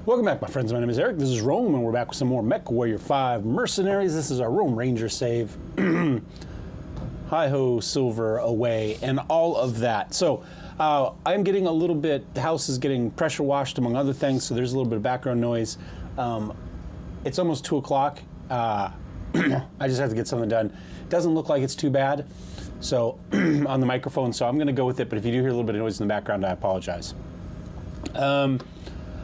Welcome back, my friends. My name is Eric. This is Rome, and we're back with some more MechWarrior 5 Mercenaries. This is our Rome Ranger save. Hi-ho, silver away, and all of that. So I'm getting a little bit, the house is getting pressure washed, among other things, so there's a little bit of background noise. It's almost 2 o'clock. I just have to get something done. It doesn't look like it's too bad, so on the microphone, so I'm going to go with it, but if you do hear a little bit of noise in the background, I apologize.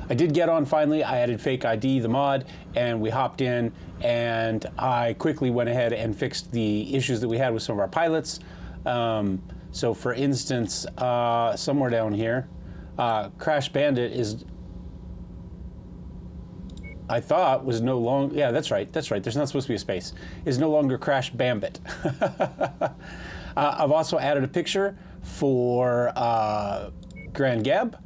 I did get on finally. I added Fake ID, the mod, and we hopped in, and I quickly went ahead and fixed the issues that we had with some of our pilots. So for instance, somewhere down here, Crash Bandit is, I thought was no longer, yeah, that's right, there's not supposed to be a space, is no longer Crash Bambit. I've also added a picture for Grand Gab.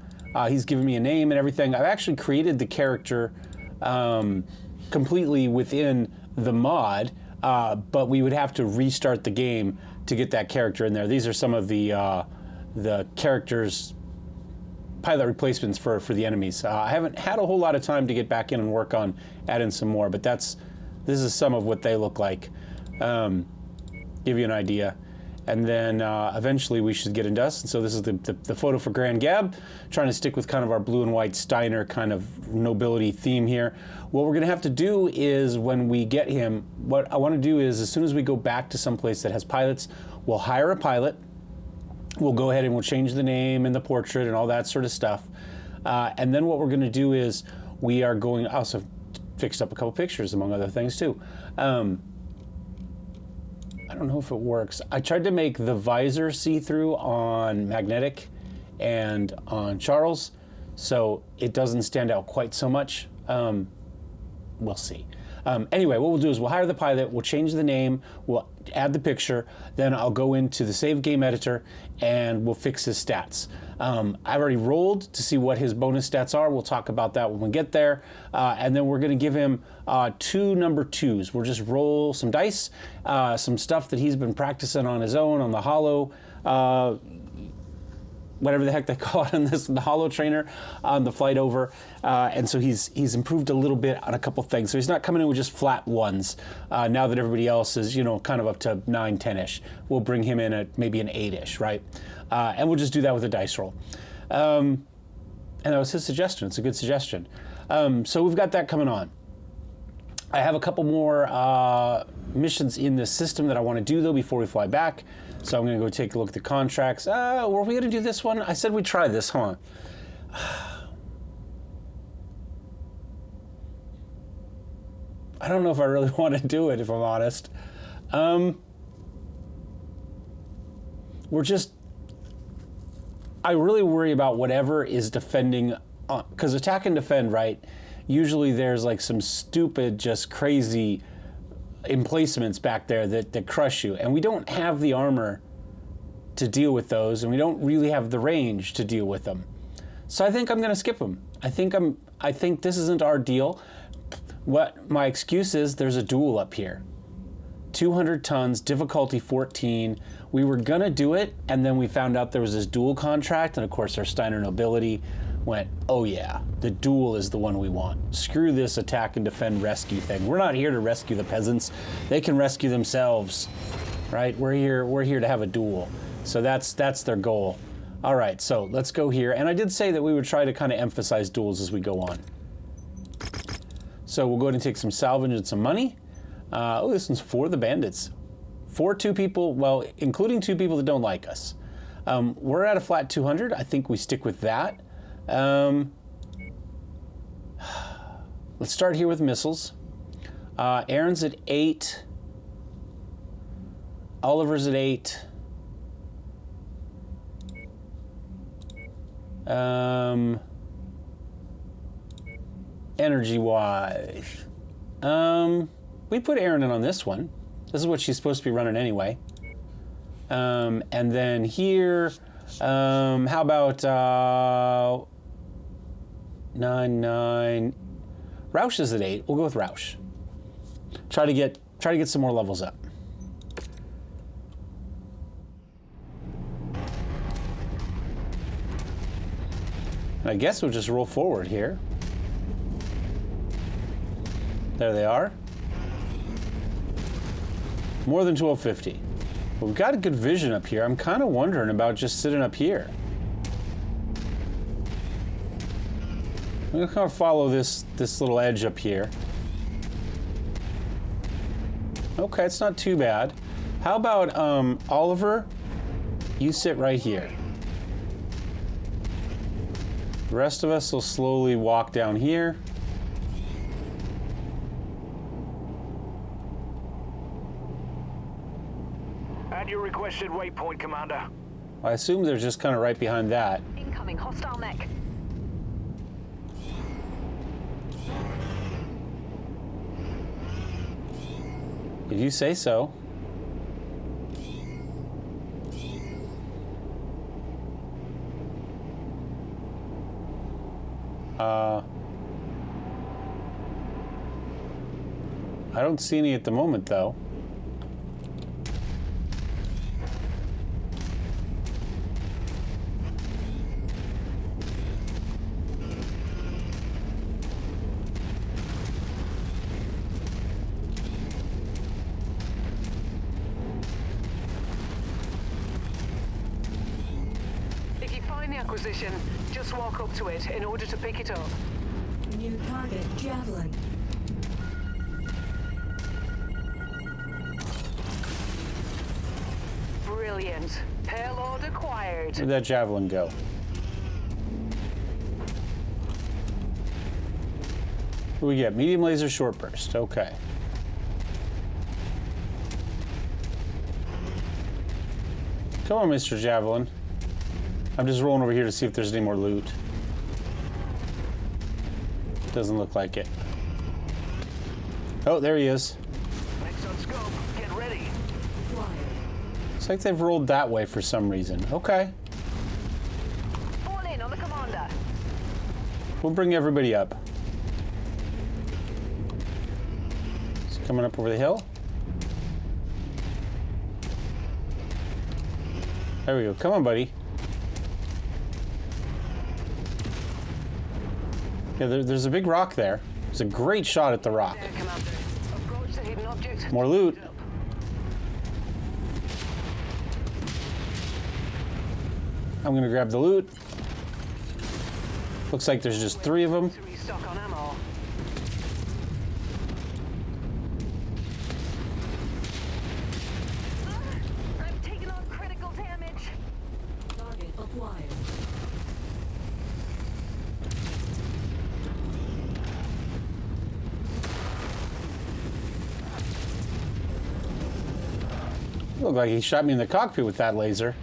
He's given me a name and everything. I've actually created the character completely within the mod, but we would have to restart the game to get that character in there. These are some of the characters, pilot replacements for the enemies. I haven't had a whole lot of time to get back in and work on adding some more, but this is some of what they look like. Give you an idea. And then eventually we should get into us. And so this is the photo for Grand Gab, trying to stick with kind of our blue and white Steiner kind of nobility theme here. What we're gonna have to do is when we get him, what I wanna do is as soon as we go back to some place that has pilots, we'll hire a pilot. We'll go ahead and we'll change the name and the portrait and all that sort of stuff. And then what we're gonna do is we are going, I also fixed up a couple pictures among other things too. I don't know if it works. I tried to make the visor see-through on Magnetic and on Charles, so it doesn't stand out quite so much. We'll see. Anyway, what we'll do is we'll hire the pilot, we'll change the name, we'll add the picture, then I'll go into the save game editor and we'll fix his stats. I've already rolled to see what his bonus stats are. We'll talk about that when we get there. And then we're gonna give him 2 number 2s. We'll just roll some dice, some stuff that he's been practicing on his own on the Holo, whatever the heck they call it on this, the Holo trainer on the flight over. And so he's improved a little bit on a couple things. So he's not coming in with just flat 1s. Now that everybody else is, you know, kind of up to 9, 10-ish. We'll bring him in at maybe an 8-ish, right? And we'll just do that with a dice roll. And that was his suggestion. It's a good suggestion. So we've got that coming on. I have a couple more missions in the system that I want to do though before we fly back. So I'm going to go take a look at the contracts. Were we going to do this one? I said we'd try this, huh? I don't know if I really want to do it, if I'm honest. I really worry about whatever is defending, because attack and defend, right? Usually there's like some stupid, just crazy emplacements back there that crush you. And we don't have the armor to deal with those, and we don't really have the range to deal with them. So I think I'm gonna skip them. I think this isn't our deal. What my excuse is, there's a duel up here. 200 tons, difficulty 14. We were gonna do it, and then we found out there was this duel contract, and of course our Steiner nobility went, oh yeah, the duel is the one we want. Screw this attack and defend rescue thing. We're not here to rescue the peasants. They can rescue themselves, right? We're here to have a duel. So that's their goal. All right, so let's go here. And I did say that we would try to kind of emphasize duels as we go on. So we'll go ahead and take some salvage and some money. Oh, this one's for the bandits. For 2 people, well, including 2 people that don't like us. We're at a flat 200. I think we stick with that. Let's start here with missiles. Aaron's at 8. Oliver's at 8. Energy-wise, we put Aaron in on this one. This is what she's supposed to be running anyway. And then here, how about 9, 9. Roush is at 8. We'll go with Roush. Try to get some more levels up. And I guess we'll just roll forward here. There they are. More than 1250. But we've got a good vision up here. I'm kind of wondering about just sitting up here. I'm gonna kind of follow this little edge up here. Okay, it's not too bad. How about Oliver? You sit right here. The rest of us will slowly walk down here. Add your requested waypoint, Commander. I assume they're just kind of right behind that. Incoming hostile mech. If you say so. I don't see any at the moment, though. If you find the acquisition, just walk up to it in order to pick it up. New target, Javelin. Brilliant. Payload acquired. Where'd that javelin go? What do we get? Medium laser short burst. Okay. Come on, Mr. Javelin. I'm just rolling over here to see if there's any more loot. Doesn't look like it. Oh, there he is. Next on scope, get ready. Looks like they've rolled that way for some reason. Okay. Fall in on the commander. We'll bring everybody up. He's coming up over the hill. There we go. Come on, buddy. Yeah, there's a big rock there. It's a great shot at the rock. There, Commander. Approach the hidden object. More loot. I'm gonna grab the loot. Looks like there's just 3 of them. To restock on ammo. I've taken on critical damage. Target acquired. Looked like he shot me in the cockpit with that laser.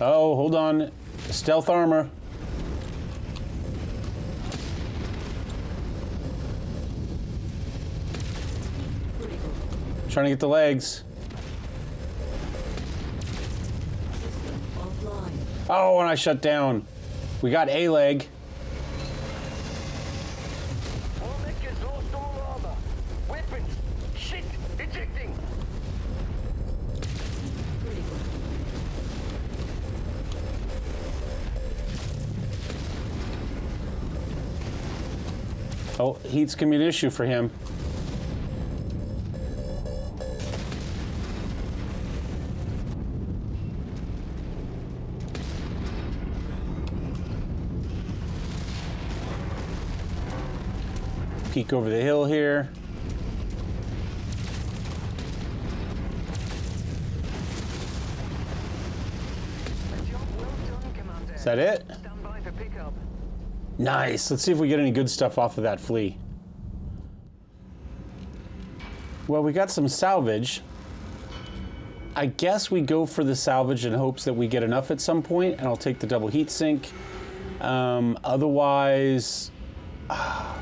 Oh, hold on. Stealth armor. Critical. Trying to get the legs. System offline. Oh, and I shut down. We got a leg. All mech has lost all armor. Weapons. Shit. Ejecting. Critical. Oh, heat's gonna be an issue for him. Peek over the hill here. Job well done, Commander. Is that it? Stand by for pickup. Nice. Let's see if we get any good stuff off of that flea. Well, we got some salvage. I guess we go for the salvage in hopes that we get enough at some point, and I'll take the double heat sink. Otherwise, I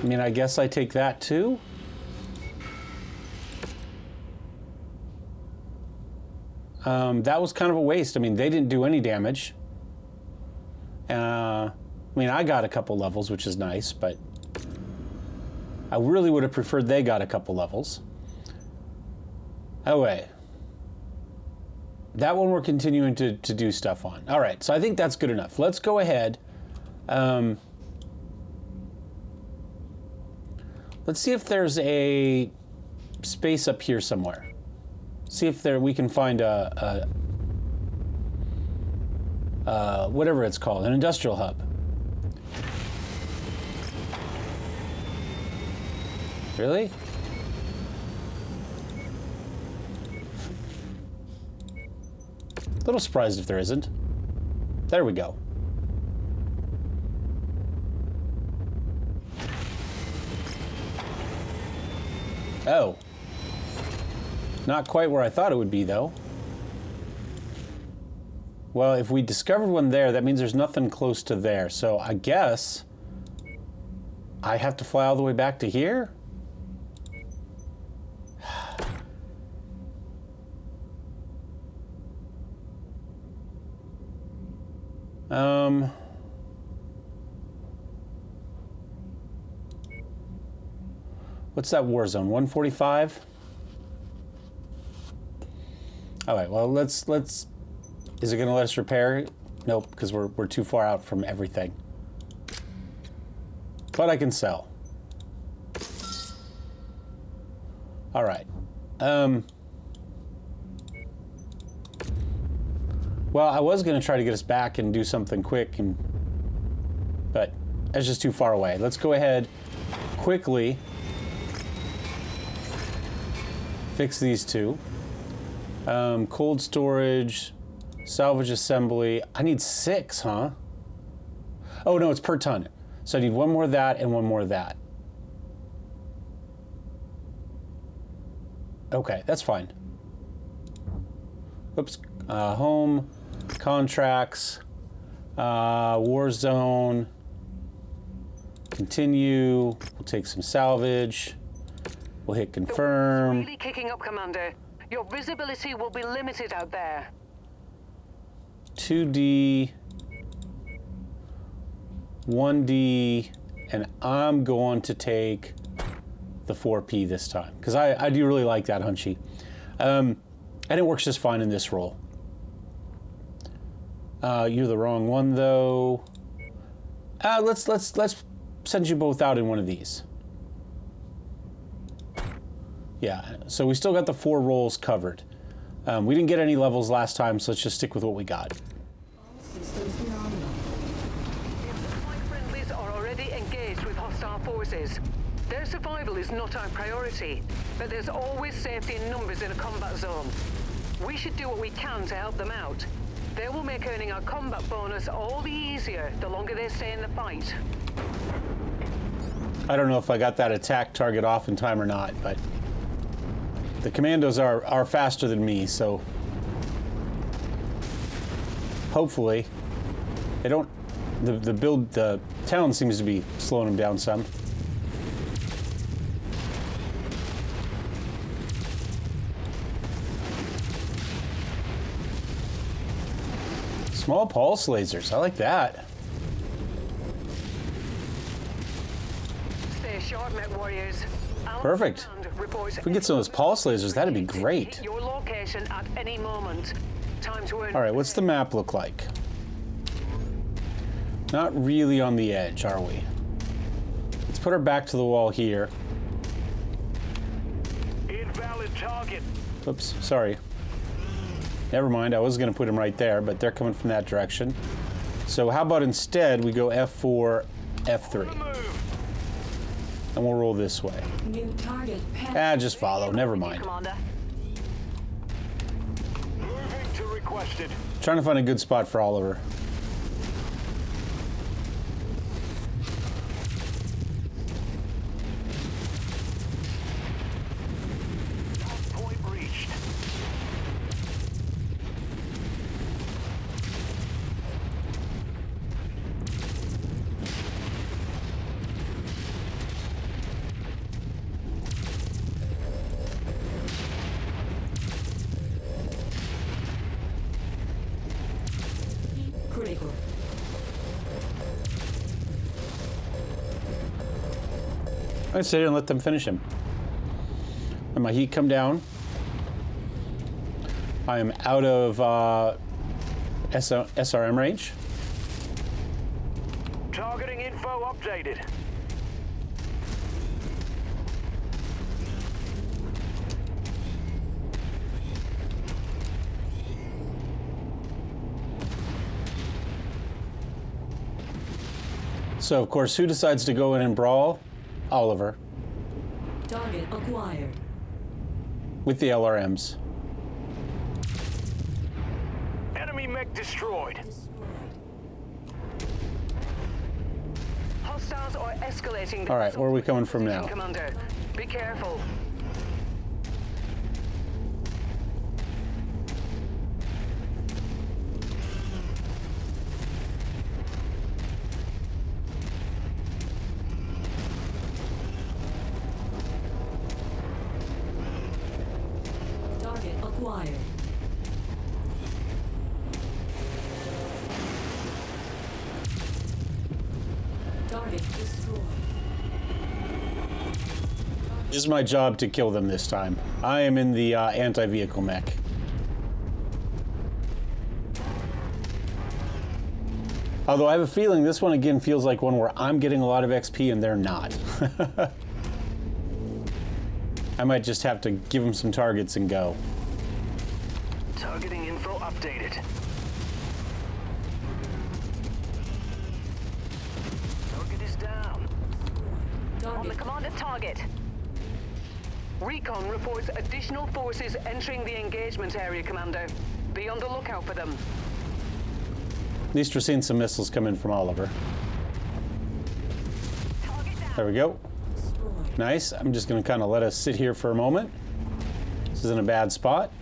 mean, I guess I take that too. That was kind of a waste. I mean, they didn't do any damage. I mean, I got a couple levels, which is nice, but I really would have preferred they got a couple levels. Anyway, that one we're continuing to do stuff on. All right, so I think that's good enough. Let's go ahead. Let's see if there's a space up here somewhere. See if we can find a whatever it's called, an industrial hub. Really? A little surprised if there isn't. There we go. Oh. Not quite where I thought it would be, though. Well, if we discovered one there, that means there's nothing close to there. So I guess I have to fly all the way back to here? What's that war zone? 145? All right, well, let's is it going to let us repair? Nope, because we're too far out from everything. But I can sell. All right. Well, I was going to try to get us back and do something quick, but that's just too far away. Let's go ahead quickly fix these two. Cold storage, salvage assembly. I need 6, huh? Oh, no, it's per ton. So I need one more of that and one more of that. Okay, that's fine. Oops. Home, contracts, war zone, continue. We'll take some salvage. We'll hit confirm. Really kicking up, Commander. Your visibility will be limited out there. 2D, 1D, and I'm going to take the 4P this time because I do really like that Hunchy. And it works just fine in this role. You're the wrong one though. Let's send you both out in one of these. Yeah, so we still got the 4 roles covered. We didn't get any levels last time, so let's just stick with what we got. Systems nominal. Flight friendlies are already engaged with hostile forces. Their survival is not our priority, but there's always safety in numbers in a combat zone. We should do what we can to help them out. They will make earning our combat bonus all the easier the longer they stay in the fight. I don't know if I got that attack target off in time or not, but the commandos are faster than me, so hopefully they don't. The town seems to be slowing them down some. Small pulse lasers, I like that. Stay sharp, MechWarriors. Perfect. If we get some of those pulse lasers, that'd be great. Your location at any moment. Time to earn. All right, what's the map look like? Not really on the edge, are we? Let's put her back to the wall here. Invalid target. Oops, sorry. Never mind, I was going to put him right there, but they're coming from that direction. So how about instead we go F4, F3, and we'll roll this way. New target. Just follow, never mind. Commander. Moving to requested. Trying to find a good spot for Oliver. Point reached. Critical. I'd sit here and let them finish him. Let my heat come down. I am out of SRM range. Targeting info updated. So, of course, who decides to go in and brawl? Oliver. Target acquired. With the LRMs. Enemy mech destroyed. Destroyed. Hostiles are escalating. All right, where are we coming from now? Commander, be careful. Target acquired. Target destroyed. This is my job to kill them this time. I am in the anti-vehicle mech. Although I have a feeling this one again feels like one where I'm getting a lot of XP and they're not. I might just have to give them some targets and go. Targeting info updated. Target is down. On the commander's target. Recon reports additional forces entering the engagement area, Commander. Be on the lookout for them. At least we're seeing some missiles come in from Oliver. There we go. Destroyed. Nice. I'm just going to kind of let us sit here for a moment. This isn't a bad spot.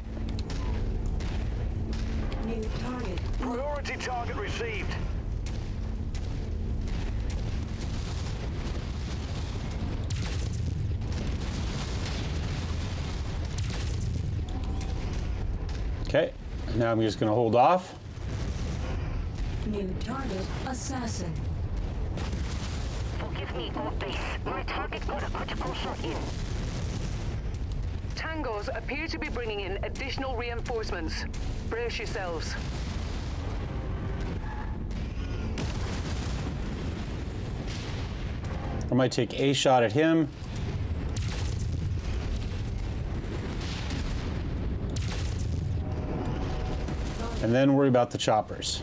New target. Priority target received. Okay. Now I'm just going to hold off. New target assassin. Forgive me, old base. My target got a critical shot in. Tangos appear to be bringing in additional reinforcements. Brace yourselves. I might take a shot at him. And then worry about the choppers.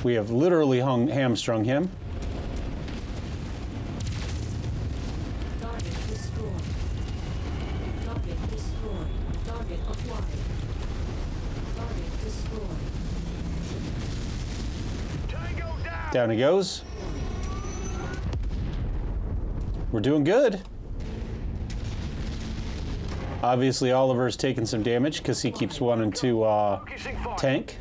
We have literally hamstrung him. Target destroyed. Target destroyed. Target acquired. Target destroyed. Tango down. Down he goes. We're doing good. Obviously, Oliver's taking some damage because he keeps wanting to Focusing fire. tank.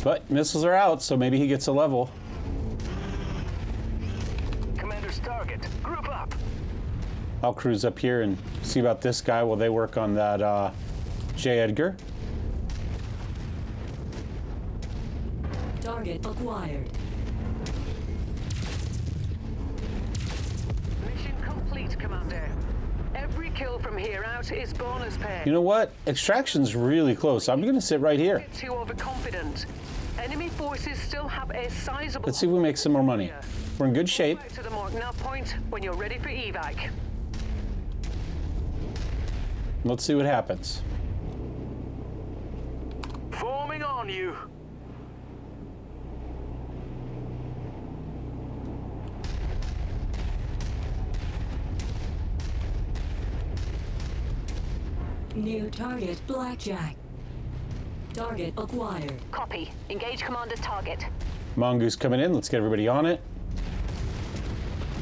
But missiles are out, so maybe he gets a level. Commander's target. Group up. I'll cruise up here and see about this guy while they work on that J. Edgar. Target acquired. Mission complete, Commander. Every kill from here out is bonus pay. You know what? Extraction's really close. I'm going to sit right here. Get too overconfident. Enemy forces still have a sizable. Let's see if we make some more money. We're in good shape. Back to the mark now point when you're ready for evac. Let's see what happens. Forming on you. New target blackjack. Target acquired. Copy. Engage commander's target. Mongoose coming in. Let's get everybody on it.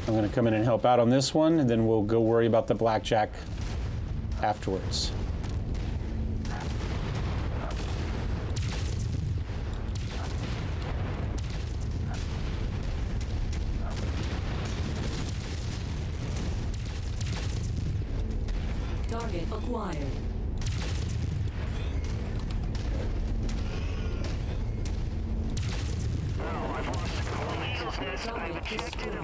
I'm going to come in and help out on this one, and then we'll go worry about the blackjack afterwards. Target acquired. Target destroyed.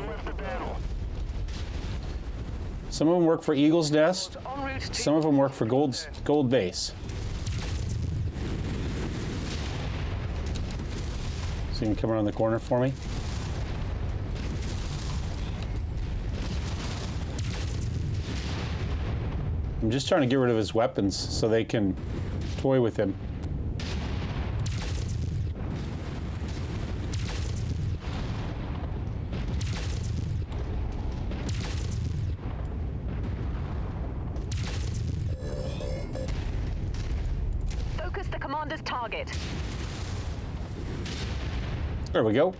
Some of them work for Eagle's Nest. En route to Some of them work for Gold Base. So you can come around the corner for me. I'm just trying to get rid of his weapons so they can toy with him. Focus the commander's target. There we go.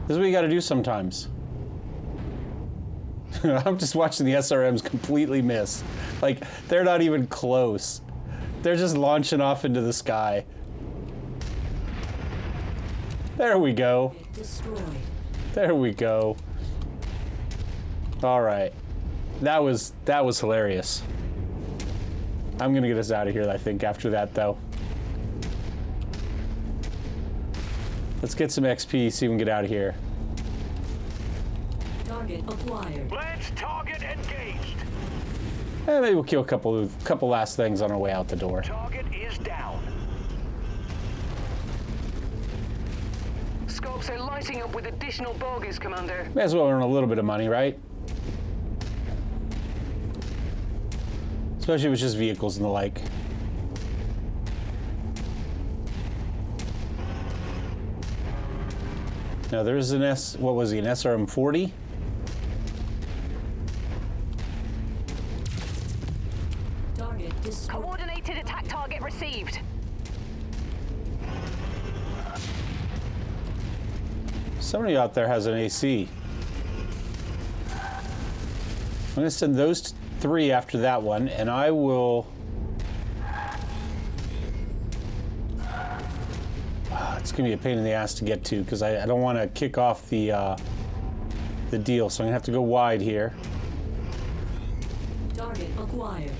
This is what you got to do sometimes. I'm just watching the SRMs completely miss. Like, they're not even close. They're just launching off into the sky. There we go. Destroyed. There we go. All right. That was hilarious. I'm gonna get us out of here, I think, after that, though. Let's get some XP, see if we can get out of here. Target acquired. Lance target engaged. And maybe we'll kill a couple last things on our way out the door. Target is down. Scopes are lighting up with additional bogies, Commander. May as well earn a little bit of money, right? Especially with just vehicles and the like. Now there's an what was he, an SRM 40? Target destroyed. Coordinated attack target received. Somebody out there has an AC. I'm gonna send those 3 after that one, and I will. It's gonna be a pain in the ass to get to because I don't want to kick off the deal, so I'm gonna have to go wide here. Target acquired.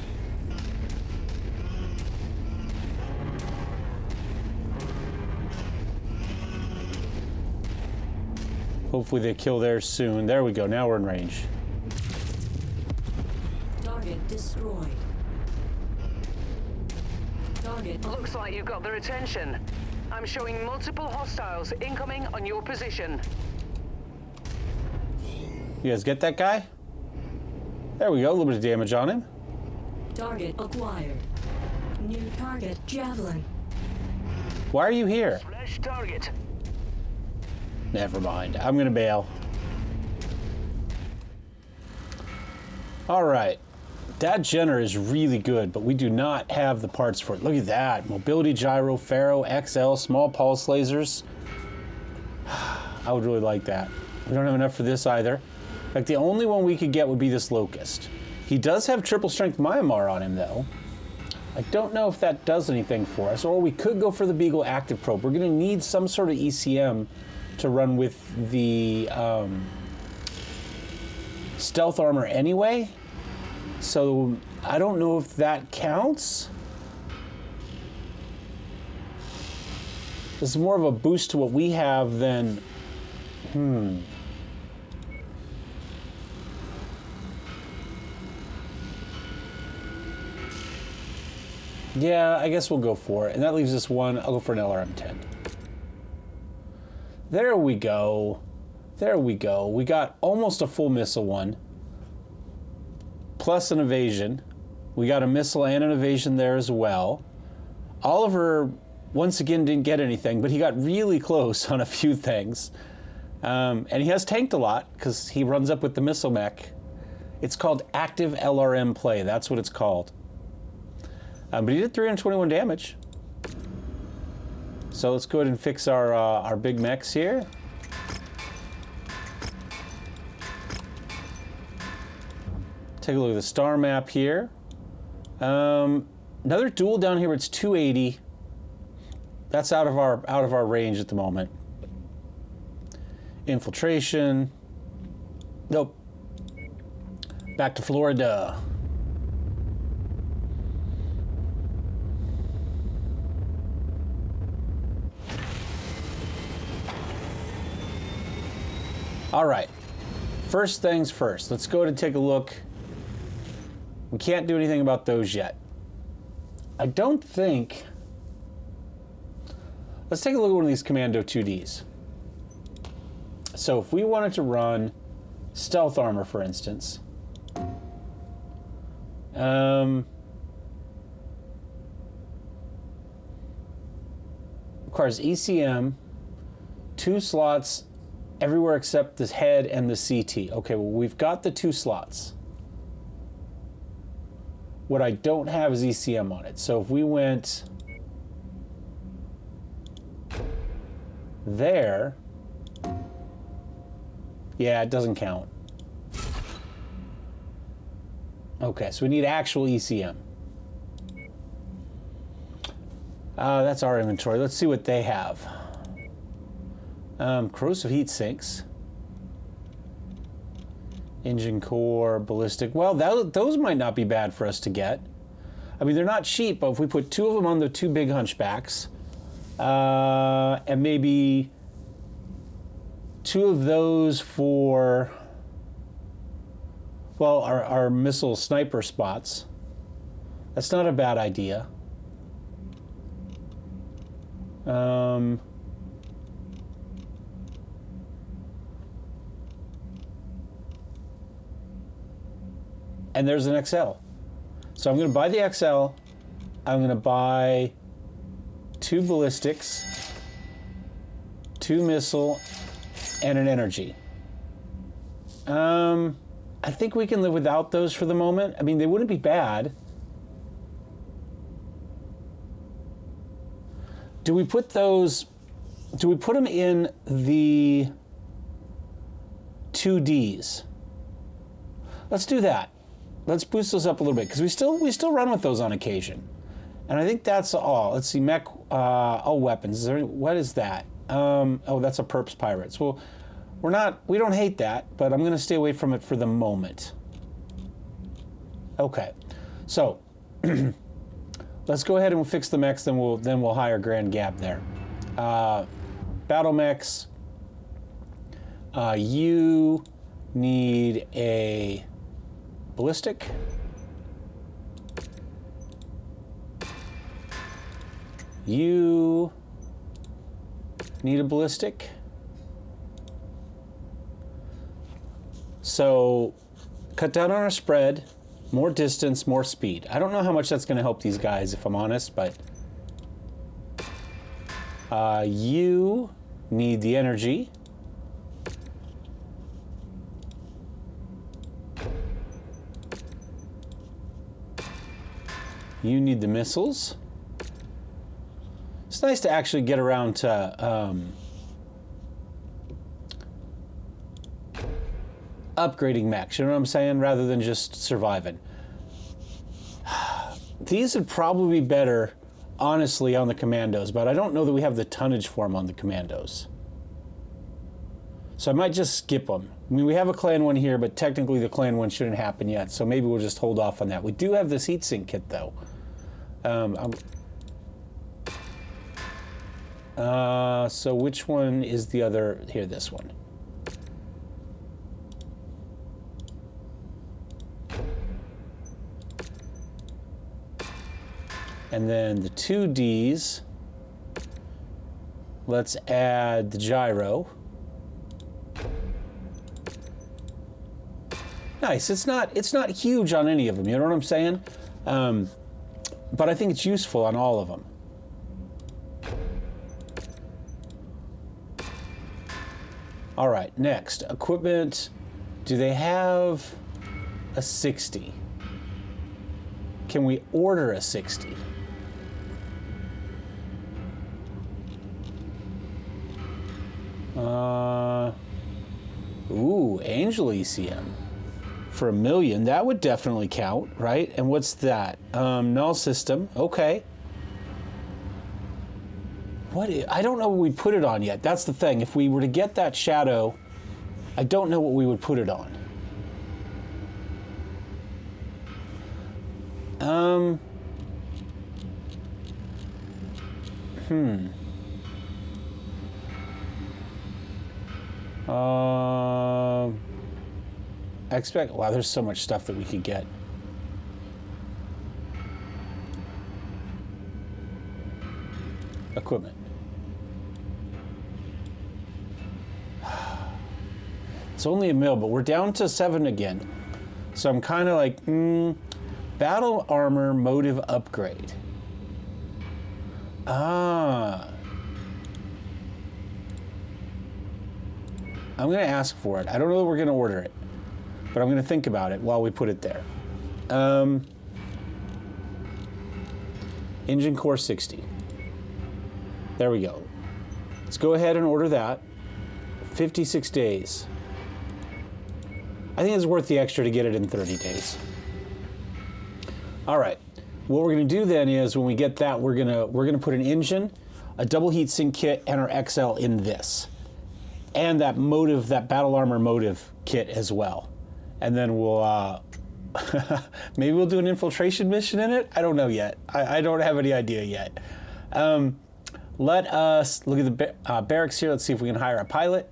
Hopefully they kill theirs soon. There we go. Now we're in range. Target destroyed. Target Looks like you've got their attention. I'm showing multiple hostiles incoming on your position. You guys get that guy? There we go. A little bit of damage on him. Target acquired. New target Javelin. Why are you here? Flash target. Never mind. I'm gonna bail. All right. That Jenner is really good, but we do not have the parts for it. Look at that. Mobility gyro, Faro, XL, small pulse lasers. I would really like that. We don't have enough for this either. In fact, the only one we could get would be this Locust. He does have triple strength Myanmar on him, though. I don't know if that does anything for us, or we could go for the Beagle Active Probe. We're going to need some sort of ECM to run with the stealth armor anyway. So I don't know if that counts. This is more of a boost to what we have than... Yeah, I guess we'll go for it. And that leaves us one. I'll go for an LRM-10. There we go. There we go. We got almost a full missile one. Plus an evasion. We got a missile and an evasion there as well. Oliver, once again, didn't get anything, but he got really close on a few things. And he has tanked a lot because he runs up with the missile mech. It's called active LRM play. That's what it's called. But he did 321 damage. So let's go ahead and fix our big mechs here. Take a look at the star map here. Another duel down here. It's 280. That's out of our range at the moment. Infiltration. Nope. Back to Florida. All right, first things first, let's go ahead and take a look. We can't do anything about those yet. I don't think... Let's take a look at one of these Commando 2Ds. So if we wanted to run stealth armor, for instance, requires ECM, 2 slots everywhere except the head and the CT. Okay, well, we've got the 2 slots. What I don't have is ECM on it. So if we went there, yeah, it doesn't count. Okay, so we need actual ECM. That's our inventory. Let's see what they have. Corrosive heat sinks. Engine core, ballistic. Well, those might not be bad for us to get. I mean, they're not cheap, but if we put 2 of them on the 2 big hunchbacks, and maybe 2 of those for, well, our missile sniper spots. That's not a bad idea. And there's an XL. So I'm going to buy the XL. I'm going to buy 2 ballistics, 2 missile, and an energy. I think we can live without those for the moment. I mean, they wouldn't be bad. Do we put those, do we put them in the 2Ds? Let's do that. Let's boost those up a little bit, because we still run with those on occasion. And I think that's all. Let's see, weapons. What is that? Oh, that's a Perps Pirates. Well, we don't hate that, but I'm going to stay away from it for the moment. Okay, so let's go ahead and fix the mechs, then we'll hire Grand Gap there. Battle mechs. You need a ballistic. You need a ballistic. So cut down on our spread, more distance, more speed. I don't know how much that's going to help these guys, if I'm honest, but you need the energy. You need the missiles. It's nice to actually get around to upgrading mechs, you know what I'm saying, rather than just surviving. These would probably be better, honestly, on the Commandos, but I don't know that we have the tonnage for them on the Commandos. So I might just skip them. I mean, we have a clan one here, but technically the clan one shouldn't happen yet, so maybe we'll just hold off on that. We do have this heatsink kit, though. So which one is the other? Here, this one. And then the 2Ds, let's add the gyro. Nice, it's not huge on any of them, you know what I'm saying? But I think it's useful on all of them. All right, next, equipment. Do they have a 60? Can we order a 60? Ooh, Angel ECM. For $1 million, that would definitely count, right? And what's that? Null system, okay. I don't know what we put it on yet. That's the thing. If we were to get that shadow, I don't know what we would put it on. Wow, there's so much stuff that we could get. equipment. It's only a mil, but we're down to 7 again. So I'm kind of like, battle armor motive upgrade. Ah. I'm going to ask for it. I don't know that we're going to order it, but I'm going to think about it while we put it there. Engine core 60. There we go. Let's go ahead and order that. 56 days. I think it's worth the extra to get it in 30 days. All right. What we're going to do then is when we get that, we're going to put an engine, a double heat sink kit, and our XL in this. And that motive, that battle armor motive kit as well. And then we'll maybe we'll do an infiltration mission in it. I don't know yet. I don't have any idea yet. Let us look at the barracks here. Let's see if we can hire a pilot.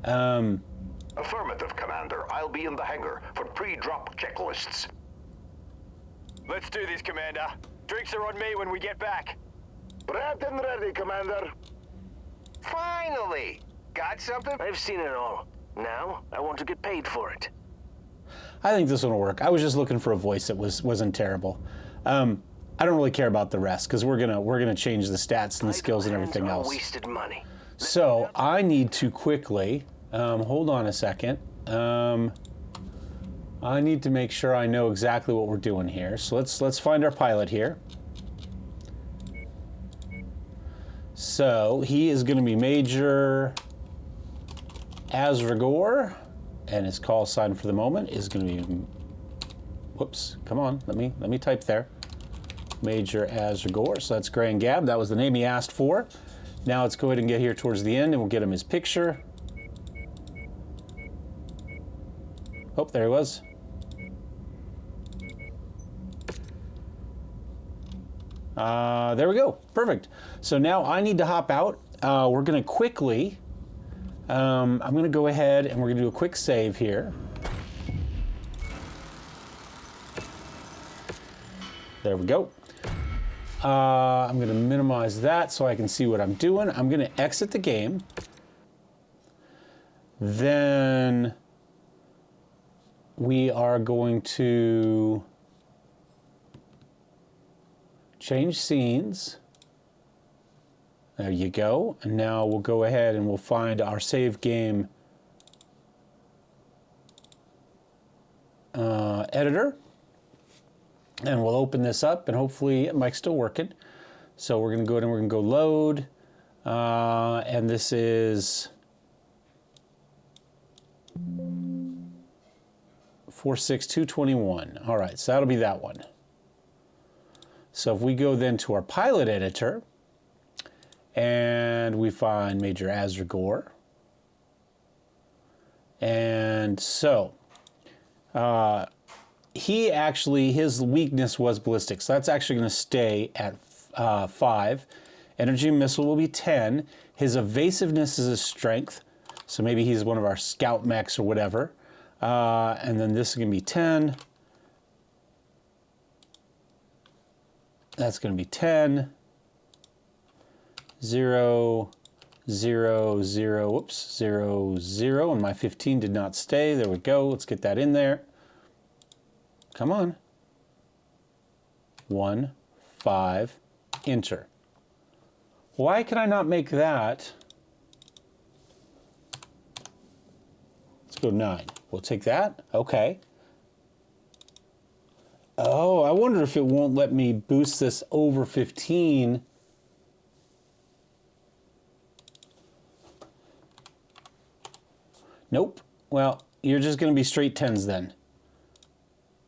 Affirmative, Commander. I'll be in the hangar for pre-drop checklists. Let's do this, Commander. Drinks are on me when we get back. Prepped and ready, Commander. Finally! Got something? I've seen it all. Now, I want to get paid for it. I think this one will work. I was just looking for a voice that wasn't terrible. I don't really care about the rest because we're gonna change the stats and the skills and everything else. Wasted money. So I need to quickly hold on a second. I need to make sure I know exactly what we're doing here. So let's find our pilot here. So he is going to be Major Azragor, and his call sign for the moment is going to be. Whoops! Come on, let me type there. Major Azragor. So that's Grand Gab. That was the name he asked for. Now let's go ahead and get here towards the end, and we'll get him his picture. Oh, there he was. There we go. Perfect. So now I need to hop out. We're going to quickly, I'm going to go ahead and we're going to do a quick save here. There we go. I'm going to minimize that so I can see what I'm doing. I'm going to exit the game. Then we are going to change scenes. There you go. And now we'll go ahead and we'll find our save game editor. And we'll open this up and hopefully mic's still working. So we're going to go ahead and we're going to go load. And this is 46221. All right, so that'll be that one. So if we go then to our pilot editor and we find Major Azragor. And so he actually, his weakness was ballistic. So that's actually going to stay at 5. Energy missile will be 10. His evasiveness is a strength. So maybe he's one of our scout mechs or whatever. And then this is going to be 10. That's going to be 10. 0, 0, 0, whoops, 0, 0. And my 15 did not stay. There we go. Let's get that in there. Come on. 1, 5, enter. Why can I not make that? Let's go 9. We'll take that. Okay. Oh, I wonder if it won't let me boost this over 15. Nope. Well, you're just going to be straight 10s then.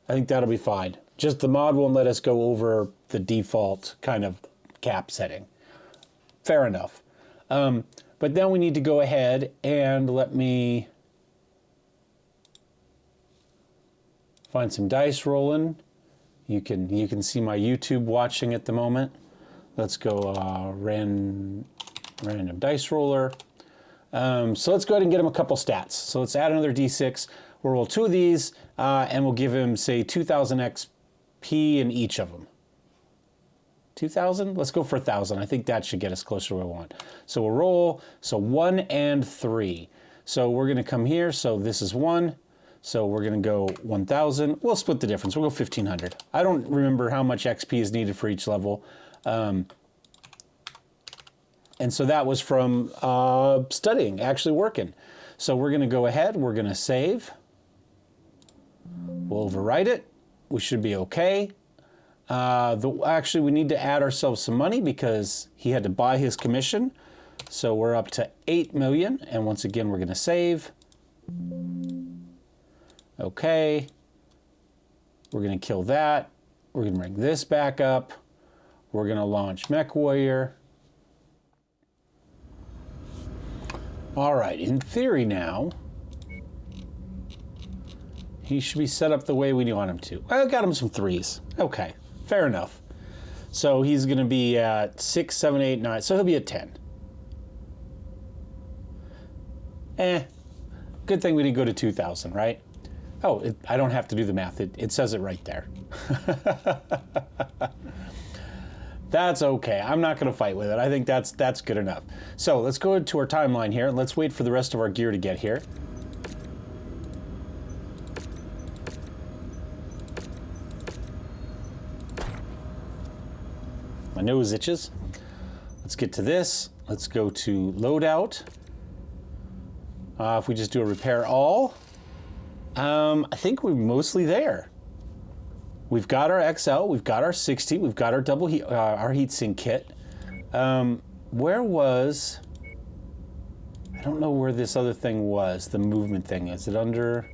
I think that'll be fine. Just the mod won't let us go over the default kind of cap setting. Fair enough. But then we need to go ahead and let me find some dice rolling. You can see my YouTube watching at the moment. Let's go random dice roller. So let's go ahead and get him a couple stats. So let's add another D6. We'll roll 2 of these, and we'll give him, say, 2,000 XP in each of them. 2,000? Let's go for 1,000. I think that should get us closer to where we want. So we'll roll. So 1 and 3. So we're going to come here. So this is 1. So we're going to go 1,000. We'll split the difference. We'll go 1,500. I don't remember how much XP is needed for each level. And so that was from studying, actually working. So we're going to go ahead. We're going to save. We'll overwrite it. We should be okay. Actually, we need to add ourselves some money because he had to buy his commission. So we're up to 8 million. And once again, we're going to save. Okay. We're going to kill that. We're going to bring this back up. We're going to launch MechWarrior. All right. In theory now, he should be set up the way we want him to. I got him some 3s. Okay. Fair enough. So he's going to be at 6, 7, 8, 9. So he'll be at 10. Good thing we didn't go to 2,000, right? Oh, I don't have to do the math. It says it right there. That's okay. I'm not going to fight with it. I think that's good enough. So let's go into our timeline here. Let's wait for the rest of our gear to get here. My nose itches. Let's get to this. Let's go to loadout. If we just do a repair all, I think we're mostly there. We've got our XL, we've got our 60, we've got our double heat, our heatsink kit. Where was? I don't know where this other thing was. The movement thing. Is it under?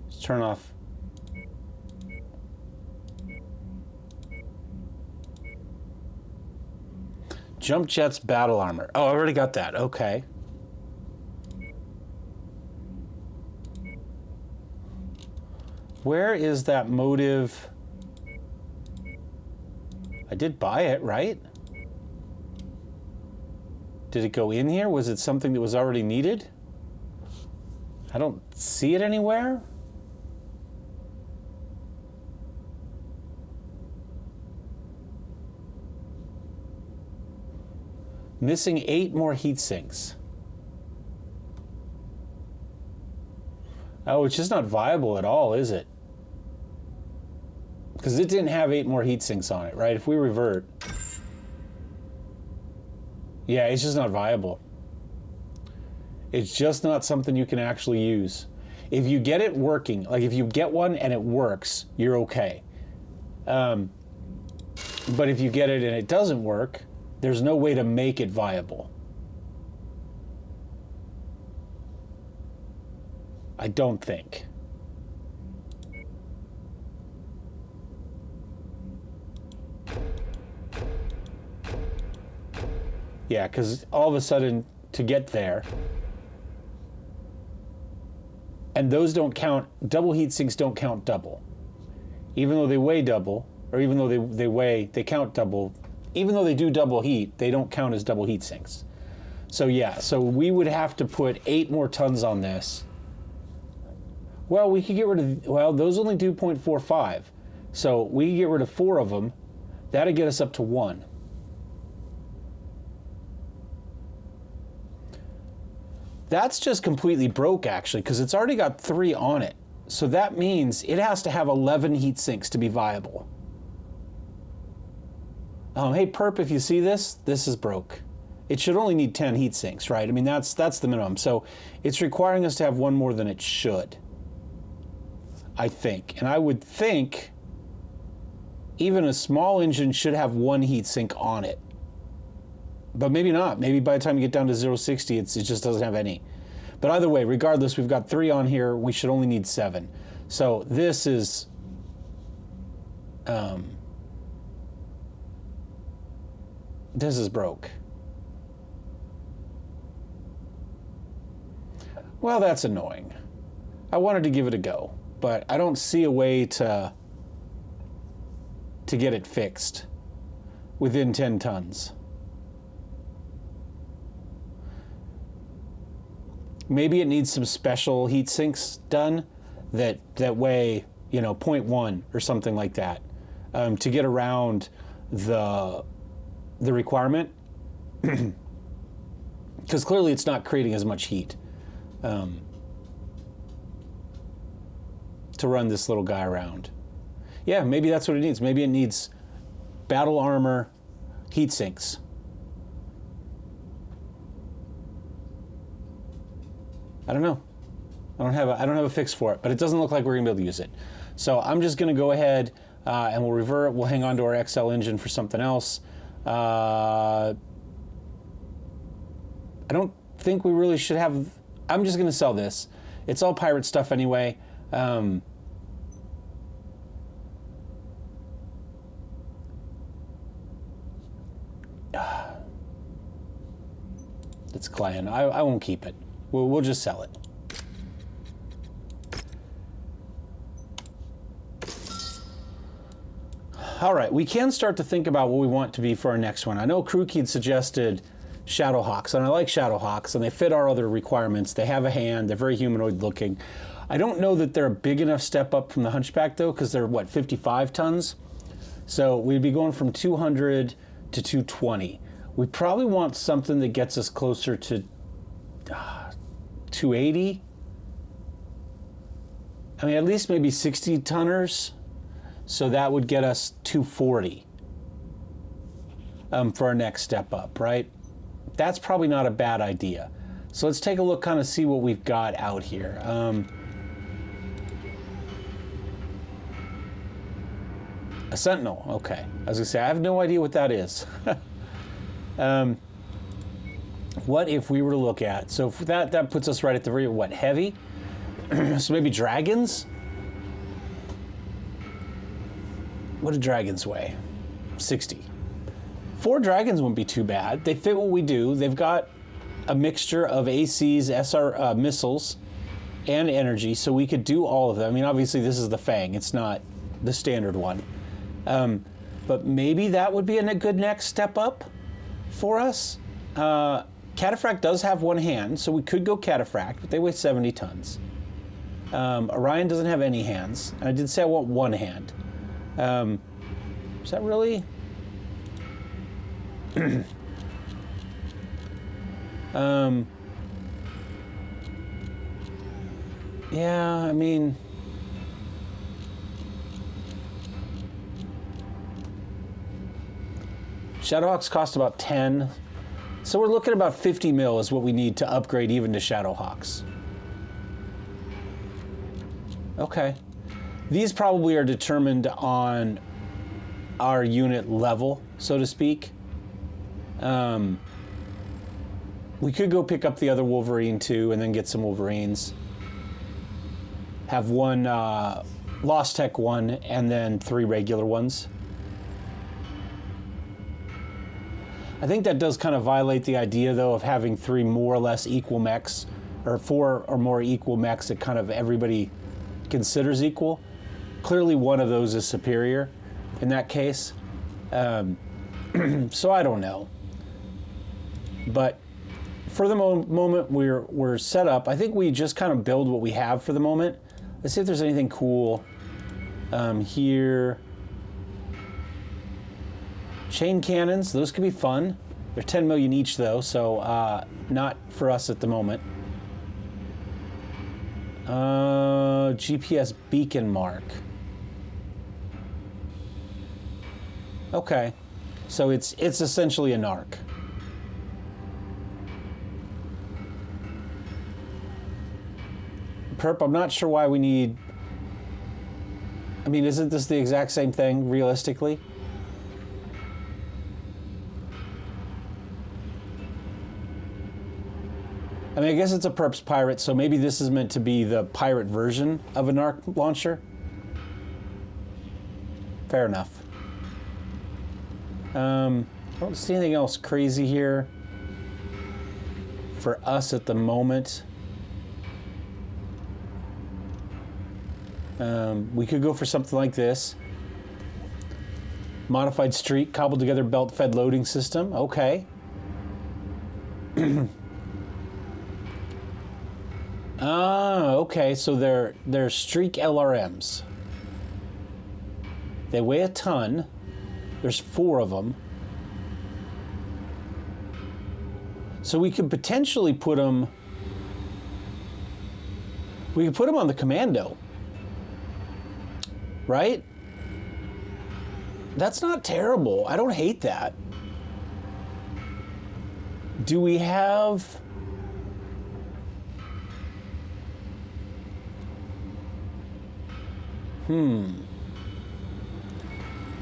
Let's turn off. Jump jets, battle armor. Oh, I already got that. Okay. Where is that motive? I did buy it, right? Did it go in here? Was it something that was already needed? I don't see it anywhere. Missing 8 more heat sinks. Oh, it's just not viable at all, is it? Because it didn't have 8 more heat sinks on it, right? If we revert. Yeah, it's just not viable. It's just not something you can actually use. If you get it working, like if you get one and it works, you're okay. But if you get it and it doesn't work, there's no way to make it viable. I don't think. Yeah, because all of a sudden, to get there, and those don't count, double heat sinks don't count double. Even though they weigh double, or even though they count double, even though they do double heat, they don't count as double heat sinks. So yeah, so we would have to put 8 more tons on this. Well, we could get rid of, well, those only do 0.45. So we could get rid of 4 of them. That'd get us up to 1. That's just completely broke, actually, because it's already got 3 on it. So that means it has to have 11 heat sinks to be viable. Hey, Perp, if you see this, this is broke. It should only need 10 heat sinks, right? I mean, that's the minimum. So it's requiring us to have 1 more than it should, I think. And I would think even a small engine should have 1 heat sink on it. But maybe not. Maybe by the time you get down to 060, it just doesn't have any. But either way, regardless, we've got 3 on here. We should only need 7. So this is... this is broke. Well, that's annoying. I wanted to give it a go, but I don't see a way to get it fixed within 10 tons. Maybe it needs some special heat sinks done that way, you know, 0.1 or something like that, to get around the requirement, because clearly it's not creating as much heat to run this little guy around. Yeah, maybe that's what it needs. Maybe it needs battle armor heat sinks. I don't know. I don't have a fix for it, but it doesn't look like we're gonna be able to use it. So I'm just gonna go ahead and we'll revert. We'll hang on to our XL engine for something else. I don't think we really should have. I'm just gonna sell this. It's all pirate stuff anyway. It's clan. I won't keep it. We'll just sell it. All right, we can start to think about what we want to be for our next one. I know Krooky had suggested Shadowhawks, and I like Shadowhawks, and they fit our other requirements. They have a hand, they're very humanoid looking. I don't know that they're a big enough step up from the Hunchback though, because they're what, 55 tons? So we'd be going from 200 to 220. We probably want something that gets us closer to 280. I mean, at least maybe 60 tonners. So that would get us 240 for our next step up, right? That's probably not a bad idea. So let's take a look, kind of see what we've got out here. A Sentinel, okay. I was gonna say, I have no idea what that is. What if we were to look at, so for that puts us right at the very, what, heavy? So maybe dragons? What do dragons weigh? 60. 4 dragons wouldn't be too bad. They fit what we do. They've got a mixture of ACs, SR missiles, and energy, so we could do all of them. I mean, obviously this is the Fang. It's not the standard one. But maybe that would be a good next step up for us. Cataphract does have one hand, so we could go Cataphract, but they weigh 70 tons. Orion doesn't have any hands, and I did say I want one hand. Is that really? Yeah, I mean, Shadowhawks cost about 10. So we're looking at about 50 mil is what we need to upgrade even to Shadowhawks. Okay. These probably are determined on our unit level, so to speak. We could go pick up the other Wolverine too and then get some Wolverines. Have one Lost Tech one and then 3 regular ones. I think that does kind of violate the idea though of having 3 more or less equal mechs, or 4 or more equal mechs that kind of everybody considers equal. Clearly one of those is superior in that case. So I don't know. But for the moment we're set up. I think we just kind of build what we have for the moment. Let's see if there's anything cool here. Chain cannons, those could be fun. They're 10 million each though, so not for us at the moment. GPS beacon mark. Okay, so it's essentially a narc. Perp, I'm not sure why we need. I mean, isn't this the exact same thing realistically? I mean, I guess it's a Perps pirate, so maybe this is meant to be the pirate version of a narc launcher. Fair enough. I don't see anything else crazy here for us at the moment. We could go for something like this. Modified streak, cobbled together belt-fed loading system. Okay. Ah, okay, so they're streak LRMs. They weigh a ton. There's 4 of them. So we could potentially put them... We could put them on the Commando. Right? That's not terrible. I don't hate that. Do we have...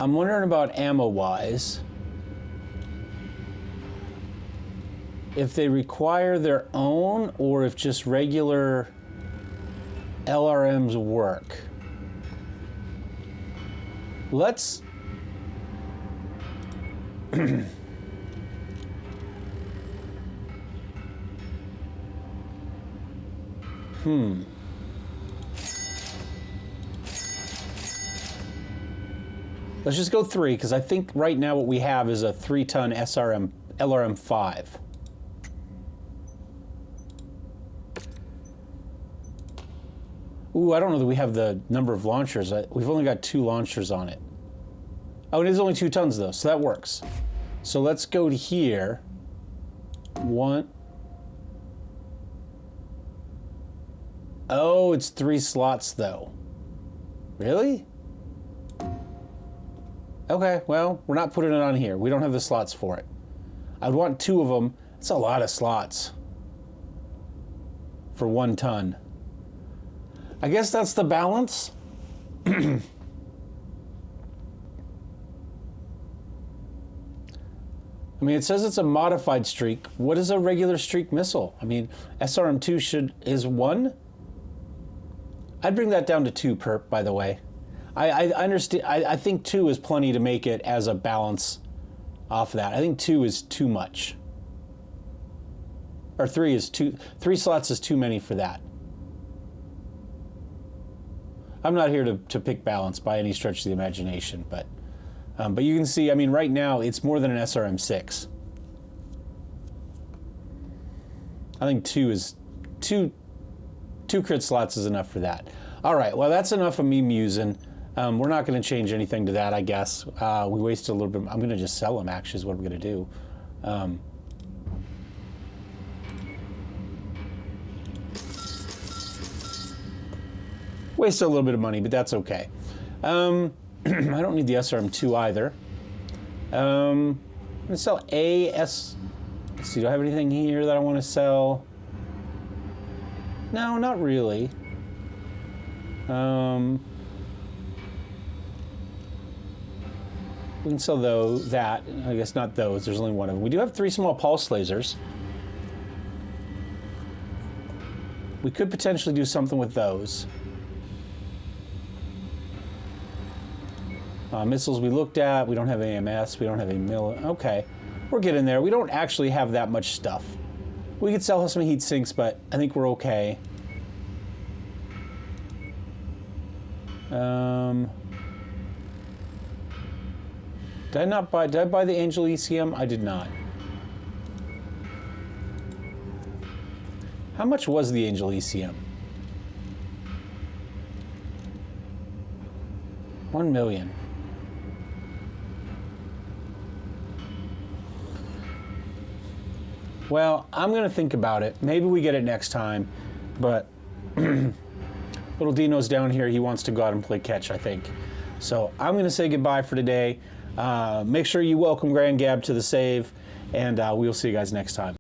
I'm wondering about ammo-wise. If they require their own or if just regular LRMs work. Let's... Let's just go 3, because I think right now what we have is a 3-ton LRM5. Ooh, I don't know that we have the number of launchers. We've only got 2 launchers on it. Oh, it is only 2 tons though, so that works. So let's go to here. 1. Oh, it's 3 slots though. Really? Okay, well, we're not putting it on here. We don't have the slots for it. I'd want 2 of them. That's a lot of slots for 1 ton. I guess that's the balance. I mean, it says it's a modified streak. What is a regular streak missile? I mean, SRM2 is 1? I'd bring that down to 2 perp, by the way. I understand. I think 2 is plenty to make it as a balance off that. I think 2 is too much. Or 3 is 2. 3 slots is too many for that. I'm not here to pick balance by any stretch of the imagination, but you can see, I mean, right now it's more than an SRM6. I think 2 crit slots is enough for that. All right, well, that's enough of me musing. We're not going to change anything to that, I guess. We wasted a little bit. I'm going to just sell them, actually, is what I'm going to do. Wasted a little bit of money, but that's okay. I don't need the SRM2 either. I'm going to sell AS... Let's see, do I have anything here that I want to sell? No, not really. We can sell that. I guess not those. There's only 1 of them. We do have 3 small pulse lasers. We could potentially do something with those. Missiles we looked at. We don't have AMS. We don't have a Okay. We're getting there. We don't actually have that much stuff. We could sell some heat sinks, but I think we're okay. Did I buy the Angel ECM? I did not. How much was the Angel ECM? 1 million. Well, I'm going to think about it. Maybe we get it next time, but little Dino's down here. He wants to go out and play catch, I think. So I'm going to say goodbye for today. Make sure you welcome Grand Gab to the save, and we'll see you guys next time.